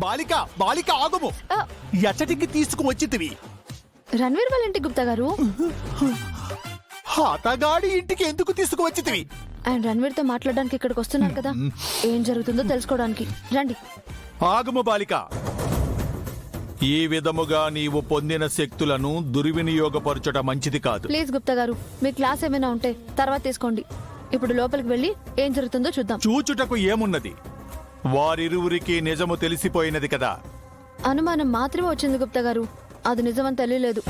బాలిక బాలిక ఆగుము. ఎచ్చటికి తీసుకువచ్చితివి? రణ్వీర్ వాళ్ళ ఇంటి గుప్తా గారు. అతగాడి ఇంటికి ఎందుకు తీసుకువచ్చితివి? ఆయన రణ్వీర్ తో మాట్లాడడానికి ఇక్కడికి వస్తున్నారు కదా, ఏం జరుగుతుందో తెలుసుకోవడానికి. రండి. ఆగుము బాలిక. ఈ విధముగా నీవు పొందిన శక్తులను దుర్వినియోగపరచట మంచిది కాదు. ప్లీజ్ గుప్తా గారు, మీ క్లాస్ ఏమైనా ఉంటే తర్వాత తీసుకోండి. ఇప్పుడు లోపలికి వెళ్ళి ఏం జరుగుతుందో చూద్దాం. చూచుటకు ఏమున్నది? వారిరువురికి నిజము తెలిసిపోయినది కదా. అనుమానం మాత్రమే వచ్చింది గుప్తా గారు, అది నిజమని తెలియలేదు.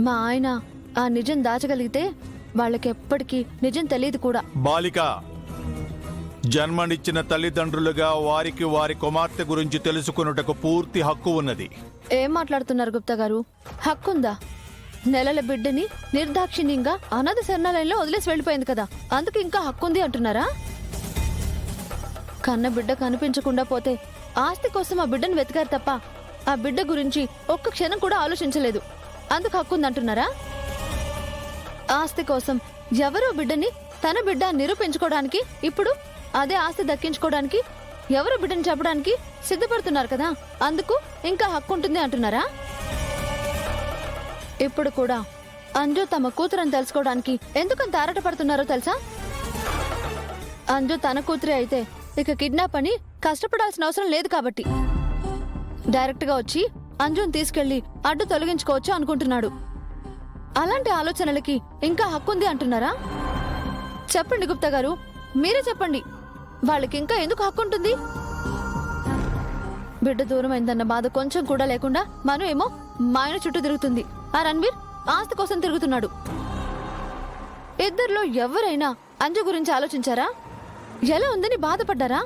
మా ఆయన ఆ నిజం దాచగలిగితే వాళ్ళకి ఎప్పటికీ నిజం తెలియదు కూడా. బాలిక, జన్మనిచ్చిన తల్లిదండ్రులుగా వారికి వారి కుమార్తె గురించి తెలుసుకున్నటకు పూర్తి హక్కు ఉన్నది. ఏం మాట్లాడుతున్నారు గుప్తా గారు? హక్కుందా? నెలల బిడ్డని నిర్దాక్షిణ్యంగా అనాథ శరణాలయంలో వదిలేసి వెళ్ళిపోయింది కదా, అందుకు ఇంకా హక్కుంది అంటున్నారా? కన్న బిడ్డ కనిపించకుండా పోతే ఆస్తి కోసం ఆ బిడ్డను వెతికారు తప్ప ఆ బిడ్డ గురించి ఒక్క క్షణం కూడా ఆలోచించలేదు, అందుకు హక్కుందంటున్నారా? ఆస్తి కోసం ఎవరో బిడ్డని తన బిడ్డ నిరూపించుకోవడానికి, ఇప్పుడు అదే ఆస్తి దక్కించుకోవడానికి ఎవరో బిడ్డని చెప్పడానికి సిద్ధపడుతున్నారు కదా, అందుకు ఇంకా హక్కు ఉంటుంది అంటున్నారా? ఇప్పుడు కూడా అంజు తమ కూతురని తెలుసుకోవడానికి ఎందుకంత ఆరాటపడుతున్నారో తెలుసా? అంజు తన కూతురే అయితే ఇక కిడ్నాప్ అని కష్టపడాల్సిన అవసరం లేదు కాబట్టి డైరెక్ట్ గా వచ్చి అంజుని తీసుకెళ్లి అడ్డు తొలగించుకోవచ్చు అనుకుంటున్నాడు. అలాంటి ఆలోచనలకి ఇంకా హక్కుంది అంటున్నారా? చెప్పండి గుప్తా గారు, మీరే చెప్పండి, వాళ్ళకి ఇంకా ఎందుకు హక్కుంటుంది? బిడ్డ దూరం అయిందన్న బాధ కొంచెం కూడా లేకుండా మనం ఏమో మా ఆయన చుట్టూ తిరుగుతుంది, ఆ రణ్వీర్ ఆస్తి కోసం తిరుగుతున్నాడు. ఇద్దరిలో ఎవరైనా అంజు గురించి ఆలోచించారా? ఎలా ఉందని బాధపడ్డారా?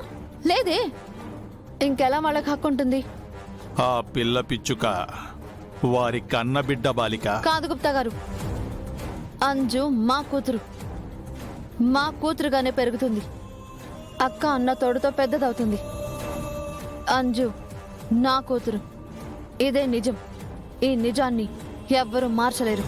లేదే. ఇంకెలా వాళ్ళకి హక్కుంటుంది? ఆ పిల్ల పిచ్చుక వారి కన్న బిడ్డ బాలిక కాదు గుప్తా గారు, అంజు మా కూతురు, మా కూతురుగానే పెరుగుతుంది. అక్క అన్న తోడుతో పెద్దదవుతుంది. అంజు నా కూతురు, ఇదే నిజం. ఈ నిజాన్ని ఎవ్వరూ మార్చలేరు.